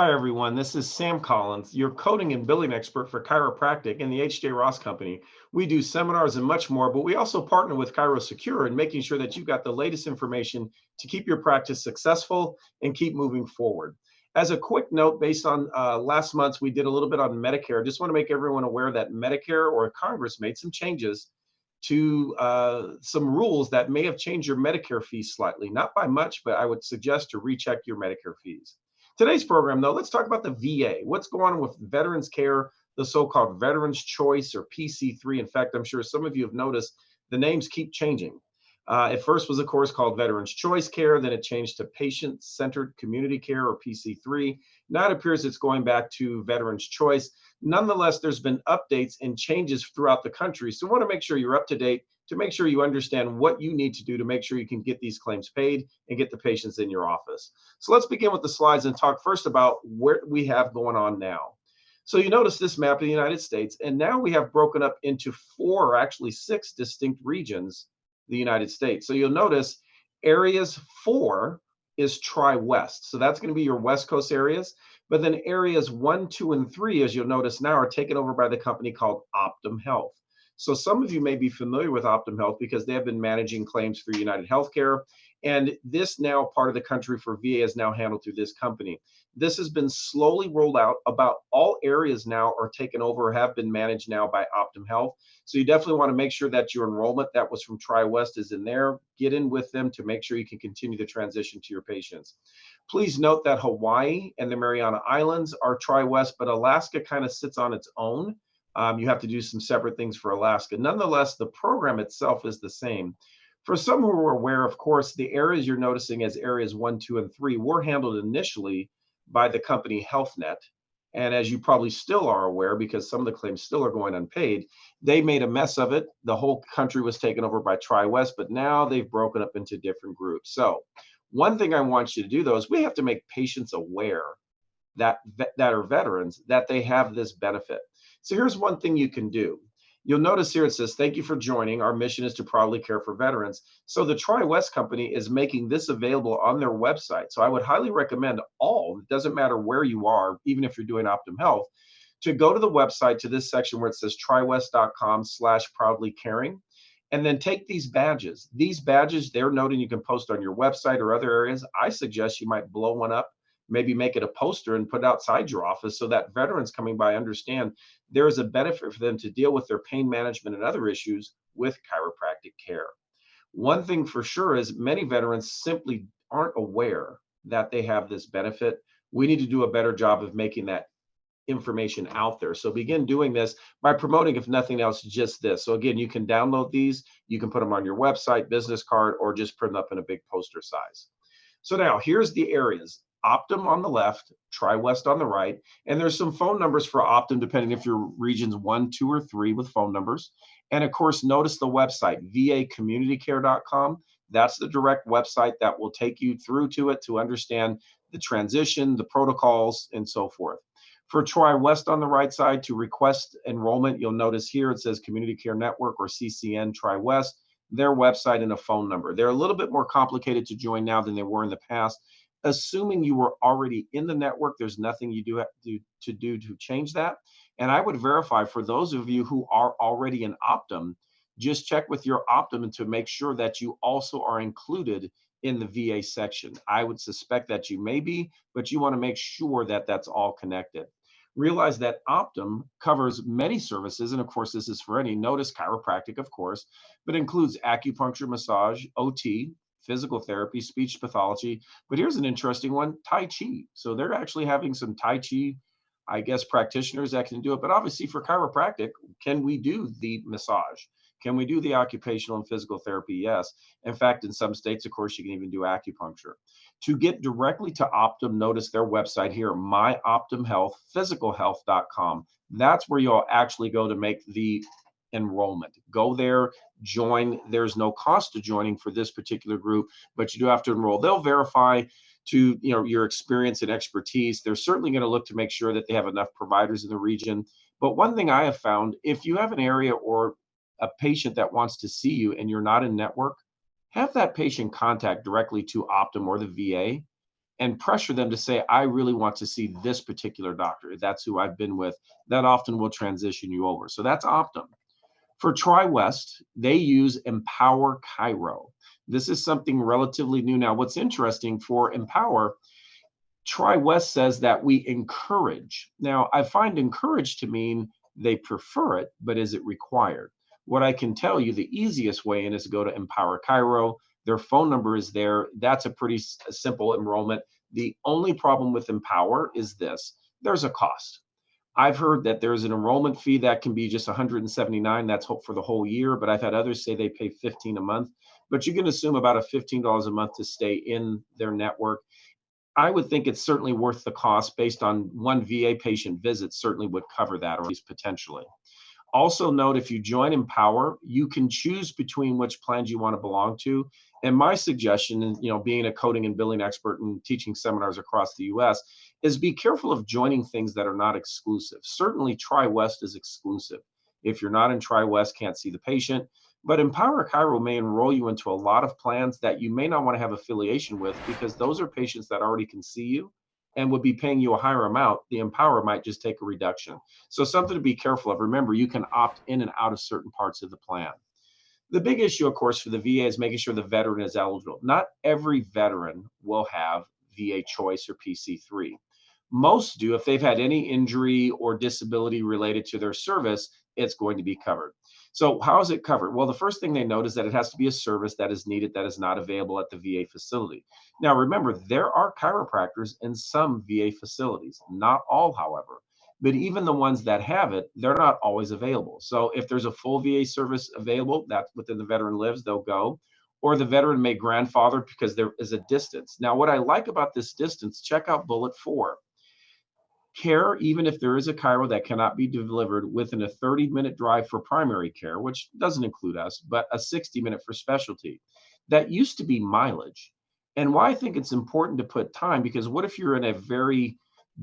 Hi, everyone. This is Sam Collins, your coding and billing expert for Chiropractic and the H.J. Ross Company. We do seminars and much more, but we also partner with ChiroSecure in making sure that you've got the latest information to keep your practice successful and keep moving forward. As a quick note, based on last month's, we did a little bit on Medicare. Just want to make everyone aware that Medicare or Congress made some changes to some rules that may have changed your Medicare fees slightly. Not by much, but I would suggest to recheck your Medicare fees. Today's program, though, let's talk about the VA. What's going on with veterans care, the so-called Veterans Choice or PC3. In fact, I'm sure some of you have noticed the names keep changing. At first was, of course, called Veterans Choice Care. Then it changed to Patient-Centered Community Care or PC3. Now it appears it's going back to Veterans Choice. Nonetheless, there's been updates and changes throughout the country. So we want to make sure you're up to date, to make sure you understand what you need to do to make sure you can get these claims paid and get the patients in your office. So let's begin with the slides and talk first about what we have going on now. So you notice this map of the United States, and now we have broken up into four, or actually six distinct regions, the United States. So you'll notice areas 4 is Tri-West. So that's going to be your West Coast areas. But then areas 1, 2, and 3, as you'll notice now, are taken over by the company called Optum Health. So some of you may be familiar with Optum Health because they have been managing claims for United Healthcare. And this now part of the country for VA is now handled through this company. This has been slowly rolled out. About all areas now are taken over or have been managed now by Optum Health. So you definitely want to make sure that your enrollment that was from Tri-West is in there. Get in with them to make sure you can continue the transition to your patients. Please note that Hawaii and the Mariana Islands are Tri-West, but Alaska kind of sits on its own. You have to do some separate things for Alaska. Nonetheless, the program itself is the same. For some who are aware, of course, the areas you're noticing as areas 1, 2, and 3 were handled initially by the company HealthNet. And as you probably still are aware, because some of the claims still are going unpaid, they made a mess of it. The whole country was taken over by Tri-West, but now they've broken up into different groups. So one thing I want you to do, though, is we have to make patients aware that are veterans that they have this benefit. So here's one thing you can do. You'll notice here it says, thank you for joining. Our mission is to proudly care for veterans. So the Tri-West company is making this available on their website. So I would highly recommend all, it doesn't matter where you are, even if you're doing Optum Health, to go to the website to this section where it says triwest.com/proudly caring. And then take these badges. These badges, they're noted you can post on your website or other areas. I suggest you might blow one up, maybe make it a poster and put it outside your office so that veterans coming by understand there is a benefit for them to deal with their pain management and other issues with chiropractic care. One thing for sure is many veterans simply aren't aware that they have this benefit. We need to do a better job of making that information out there. So begin doing this by promoting, if nothing else, just this. So again, you can download these, you can put them on your website, business card, or just print them up in a big poster size. So now here's the areas. Optum on the left, Tri-West on the right, and there's some phone numbers for Optum depending if you're regions 1, 2, or 3 with phone numbers. And of course, notice the website, vacommunitycare.com. That's the direct website that will take you through to it to understand the transition, the protocols, and so forth. For Tri-West on the right side, to request enrollment, you'll notice here it says Community Care Network or CCN Tri-West, their website and a phone number. They're a little bit more complicated to join now than they were in the past. Assuming you were already in the network, there's nothing you do to change that. And I would verify for those of you who are already in Optum, just check with your Optum to make sure that you also are included in the VA section. I would suspect that you may be, but you want to make sure that that's all connected. Realize that Optum covers many services, and of course, this is for any. Notice chiropractic, of course, but includes acupuncture, massage, OT, physical therapy, speech pathology. But here's an interesting one, Tai Chi. So they're actually having some Tai Chi, I guess, practitioners that can do it. But obviously for chiropractic, can we do the massage? Can we do the occupational and physical therapy? Yes. In fact, in some states, of course, you can even do acupuncture. To get directly to Optum, notice their website here, myoptumhealth.physicalhealth.com. That's where you'll actually go to make the enrollment. Go there, join. There's no cost to joining for this particular group, but you do have to enroll. They'll verify to your experience and expertise. They're certainly going to look to make sure that they have enough providers in the region. But one thing I have found, if you have an area or a patient that wants to see you and you're not in network, have that patient contact directly to Optum or the VA and pressure them to say, I really want to see this particular doctor. That's who I've been with. That often will transition you over. So that's Optum. For Triwest, they empower Chiro. This is something relatively new. Now, what's interesting for Empower, Triwest says that we encourage. Now, I find encourage to mean they prefer it, but is it required? What I can tell you, the easiest way in is to go to Empower Chiro. Their phone number is there. That's a pretty simple enrollment. The only problem with Empower is this: there's a cost. I've heard that there's an enrollment fee that can be just $179. That's for the whole year, but I've had others say they pay $15 a month. But you can assume about a $15 a month to stay in their network. I would think it's certainly worth the cost based on one VA patient visit certainly would cover that, or at least potentially. Also note, if you join Empower, you can choose between which plans you want to belong to. And my suggestion, and being a coding and billing expert and teaching seminars across the US, is be careful of joining things that are not exclusive. Certainly Triwest is exclusive. If you're not in Triwest, can't see the patient. But Empower Chiro may enroll you into a lot of plans that you may not want to have affiliation with, because those are patients that already can see you and would be paying you a higher amount. The Empower might just take a reduction. So something to be careful of. Remember, you can opt in and out of certain parts of the plan. The big issue, of course, for the VA is making sure the veteran is eligible. Not every veteran will have VA Choice or PC3. Most do. If they've had any injury or disability related to their service, it's going to be covered. So how is it covered? Well, the first thing they note is that it has to be a service that is needed, that is not available at the VA facility. Now, remember, there are chiropractors in some VA facilities, not all, however. But even the ones that have it, they're not always available. So if there's a full VA service available, that's within the veteran lives, they'll go. Or the veteran may grandfather because there is a distance. Now, what I like about this distance, check out bullet 4. Care, even if there is a chiro that cannot be delivered within a 30-minute drive for primary care, which doesn't include us, but a 60-minute for specialty. That used to be mileage. And why I think it's important to put time, because what if you're in a very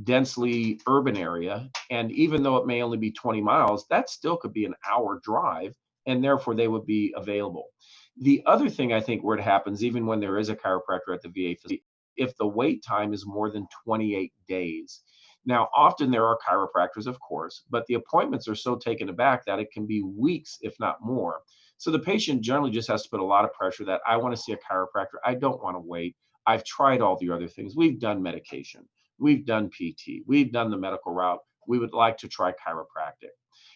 densely urban area, and even though it may only be 20 miles, that still could be an hour drive, and therefore they would be available. The other thing I think where it happens, even when there is a chiropractor at the VA facility, if the wait time is more than 28 days. Now, often there are chiropractors, of course, but the appointments are so taken aback that it can be weeks, if not more. So the patient generally just has to put a lot of pressure that I want to see a chiropractor. I don't want to wait. I've tried all the other things. We've done medication. We've done PT. We've done the medical route. We would like to try chiropractic.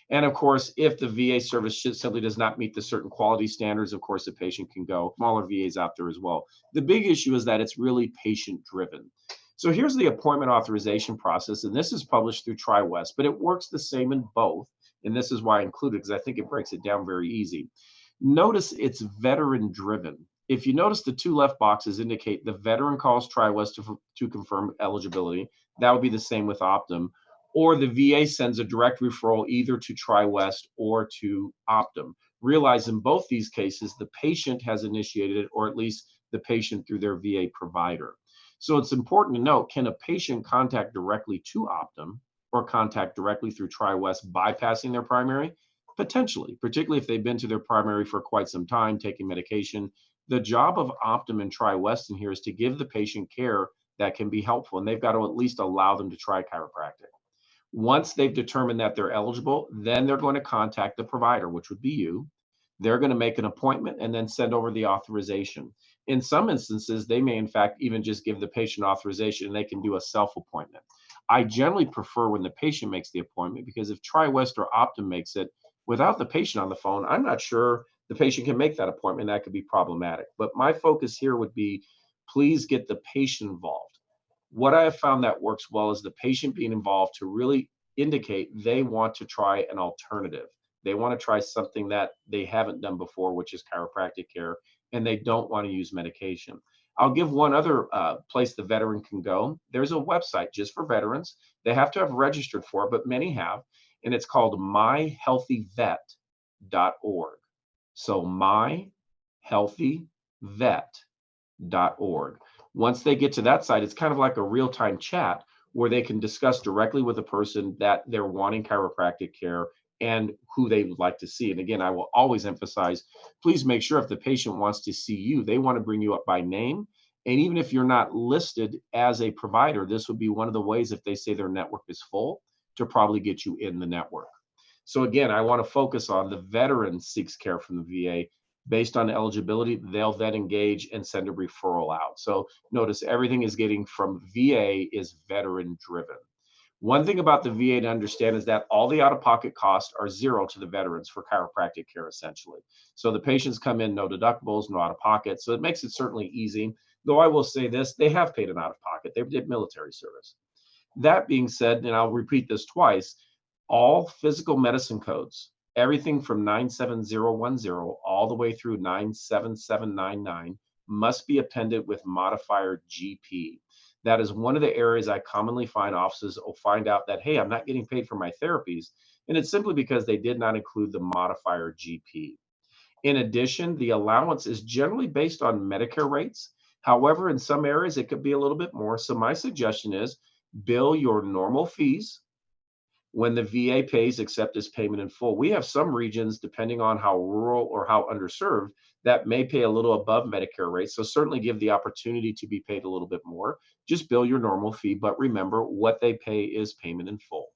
And of course, if the VA service simply does not meet the certain quality standards, of course, the patient can go. Smaller VAs out there as well. The big issue is that it's really patient driven. So here's the appointment authorization process, and this is published through Triwest, but it works the same in both. And this is why I include it, because I think it breaks it down very easy. Notice it's veteran driven. If you notice, the two left boxes indicate the veteran calls Triwest to confirm eligibility. That would be the same with Optum. Or the VA sends a direct referral either to Triwest or to Optum. Realize in both these cases, the patient has initiated it, or at least the patient through their VA provider. So it's important to note, can a patient contact directly to Optum or contact directly through Triwest bypassing their primary? Potentially, particularly if they've been to their primary for quite some time, taking medication. The job of Optum and Triwest in here is to give the patient care that can be helpful, and they've got to at least allow them to try chiropractic. Once they've determined that they're eligible, then they're going to contact the provider, which would be you. They're going to make an appointment and then send over the authorization. In some instances, they may in fact even just give the patient authorization and they can do a self-appointment. I generally prefer when the patient makes the appointment, because if Triwest or Optum makes it without the patient on the phone, I'm not sure the patient can make that appointment. That could be problematic. But my focus here would be, please get the patient involved. What I have found that works well is the patient being involved to really indicate they want to try an alternative. They want to try something that they haven't done before, which is chiropractic care, and they don't want to use medication. I'll give one other place the veteran can go. There's a website just for veterans. They have to have registered for it, but many have, and it's called myhealthyvet.org. So myhealthyvet.org. Once they get to that site, it's kind of like a real-time chat where they can discuss directly with the person that they're wanting chiropractic care and who they would like to see. And again, I will always emphasize, please make sure if the patient wants to see you, they want to bring you up by name And even if you're not listed as a provider, this would be one of the ways, if they say their network is full, to probably get you in the network. So again, I want to focus on the veteran seeks care from the VA. Based on eligibility, they'll then engage and send a referral out. So notice everything is getting from VA is veteran driven. One thing about the VA to understand is that all the out-of-pocket costs are zero to the veterans for chiropractic care, essentially. So the patients come in, no deductibles, no out-of-pocket. So it makes it certainly easy. Though I will say this, they have paid an out-of-pocket. They did military service. That being said, and I'll repeat this twice, all physical medicine codes, everything from 97010 all the way through 97799, must be appended with modifier GP. That is one of the areas I commonly find offices will find out that, hey, I'm not getting paid for my therapies. And it's simply because they did not include the modifier GP. In addition, the allowance is generally based on Medicare rates. However, in some areas, it could be a little bit more. So my suggestion is bill your normal fees when the VA pays, except as payment in full. We have some regions, depending on how rural or how underserved, that may pay a little above Medicare rates. So certainly give the opportunity to be paid a little bit more. Just bill your normal fee, but remember what they pay is payment in full.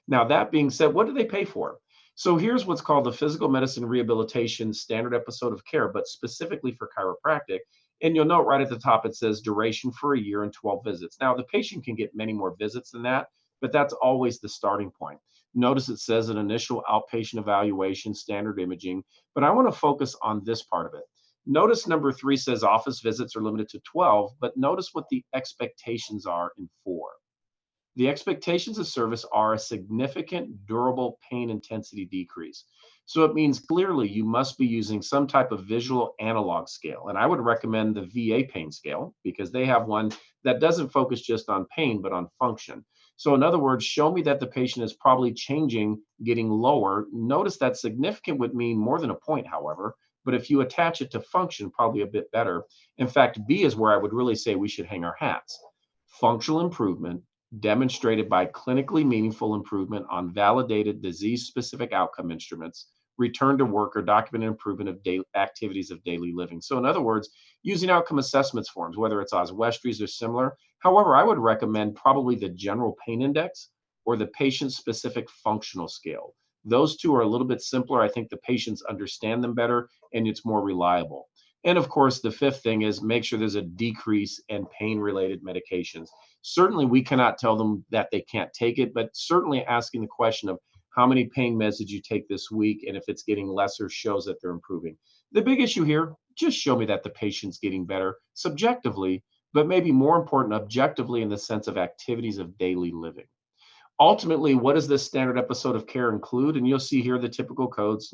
Now, that being said, what do they pay for? So here's what's called the physical medicine rehabilitation standard episode of care, but specifically for chiropractic. And you'll note right at the top, it says duration for a year and 12 visits. Now, the patient can get many more visits than that, but that's always the starting point. Notice it says an initial outpatient evaluation, standard imaging, but I want to focus on this part of it. Notice number 3 says office visits are limited to 12, but notice what the expectations are in 4. The expectations of service are a significant durable pain intensity decrease. So it means clearly you must be using some type of visual analog scale. And I would recommend the VA pain scale because they have one that doesn't focus just on pain, but on function. So in other words, show me that the patient is probably changing, getting lower. Notice that significant would mean more than a point, however, but if you attach it to function, probably a bit better. In fact, B is where I would really say we should hang our hats. Functional improvement demonstrated by clinically meaningful improvement on validated disease-specific outcome instruments, return to work or documented improvement of daily activities of daily living. So in other words, using outcome assessments forms, whether it's Oswestry's or similar. However, I would recommend probably the general pain index or the patient-specific functional scale. Those two are a little bit simpler. I think the patients understand them better and it's more reliable. And of course, the fifth thing is make sure there's a decrease in pain-related medications. Certainly, we cannot tell them that they can't take it, but certainly asking the question of how many pain meds did you take this week, and if it's getting lesser shows that they're improving. The big issue here, just show me that the patient's getting better subjectively, but maybe more important, objectively in the sense of activities of daily living. Ultimately, what does this standard episode of care include? And you'll see here the typical codes,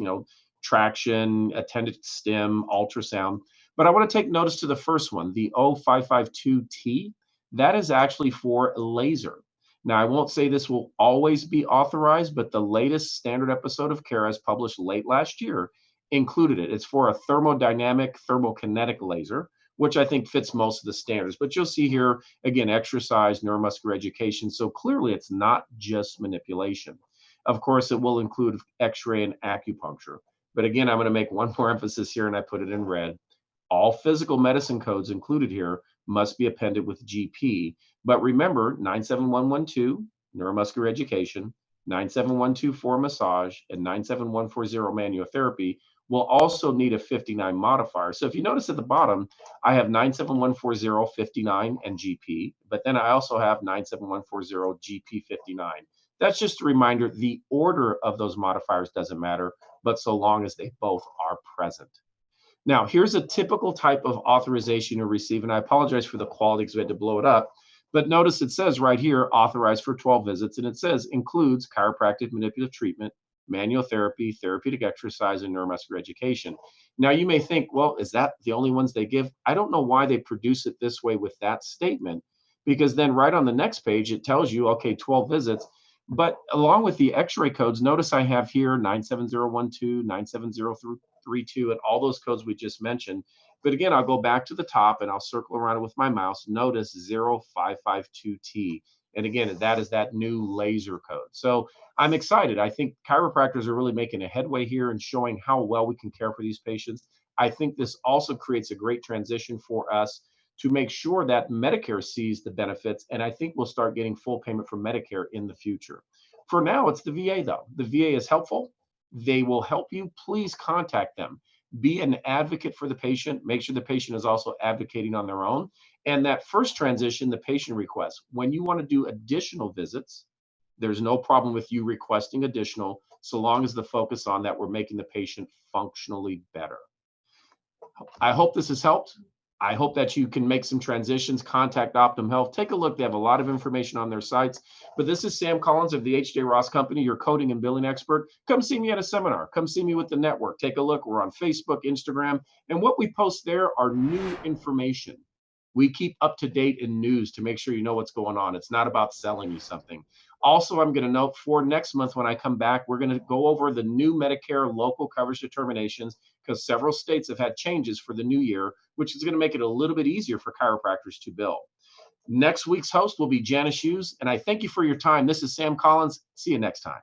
traction, attended stim, ultrasound. But I want to take notice to the first one, the O552T. That is actually for laser. Now, I won't say this will always be authorized, but the latest standard episode of care, as published late last year, included it. It's for a thermodynamic, thermokinetic laser, which I think fits most of the standards. But you'll see here, again, exercise, neuromuscular education. So clearly, it's not just manipulation. Of course, it will include x-ray and acupuncture. But again, I'm going to make one more emphasis here, and I put it in red. All physical medicine codes included here must be appended with GP. But remember, 97112, neuromuscular education, 97124, massage, and 97140, manual therapy, will also need a 59 modifier. So if you notice at the bottom, I have 97140, 59, and GP, but then I also have 97140, GP 59. That's just a reminder, the order of those modifiers doesn't matter, but so long as they both are present. Now, here's a typical type of authorization you receive, and I apologize for the quality because we had to blow it up. But notice it says right here, authorized for 12 visits, and it says includes chiropractic manipulative treatment, manual therapy, therapeutic exercise, and neuromuscular education. Now, you may think, well, is that the only ones they give? I don't know why they produce it this way with that statement, because then right on the next page, it tells you, okay, 12 visits. But along with the x-ray codes, notice I have here 97012, 97032, and all those codes we just mentioned. But again, I'll go back to the top and I'll circle around it with my mouse. Notice 0552T. And again, that is that new laser code. So I'm excited. I think chiropractors are really making a headway here and showing how well we can care for these patients. I think this also creates a great transition for us to make sure that Medicare sees the benefits. And I think we'll start getting full payment from Medicare in the future. For now, it's the VA though. The VA is helpful. They will help you. Please contact them. Be an advocate for the patient. Make sure the patient is also advocating on their own. And that first transition, the patient request, when you want to do additional visits, there's no problem with you requesting additional, so long as the focus on that we're making the patient functionally better. I hope this has helped. I hope that you can make some transitions. Contact Optum Health. Take a look. They have a lot of information on their sites. But this is Sam Collins of the H.J. Ross Company, your coding and billing expert. Come see me at a seminar. Come see me with the network. Take a look. We're on Facebook, Instagram, and what we post there are new information. We keep up to date in news to make sure you know what's going on. It's not about selling you something. Also, I'm going to note for next month when I come back, we're going to go over the new Medicare local coverage determinations, because several states have had changes for the new year, which is going to make it a little bit easier for chiropractors to bill. Next week's host will be Janice Hughes, and I thank you for your time. This is Sam Collins. See you next time.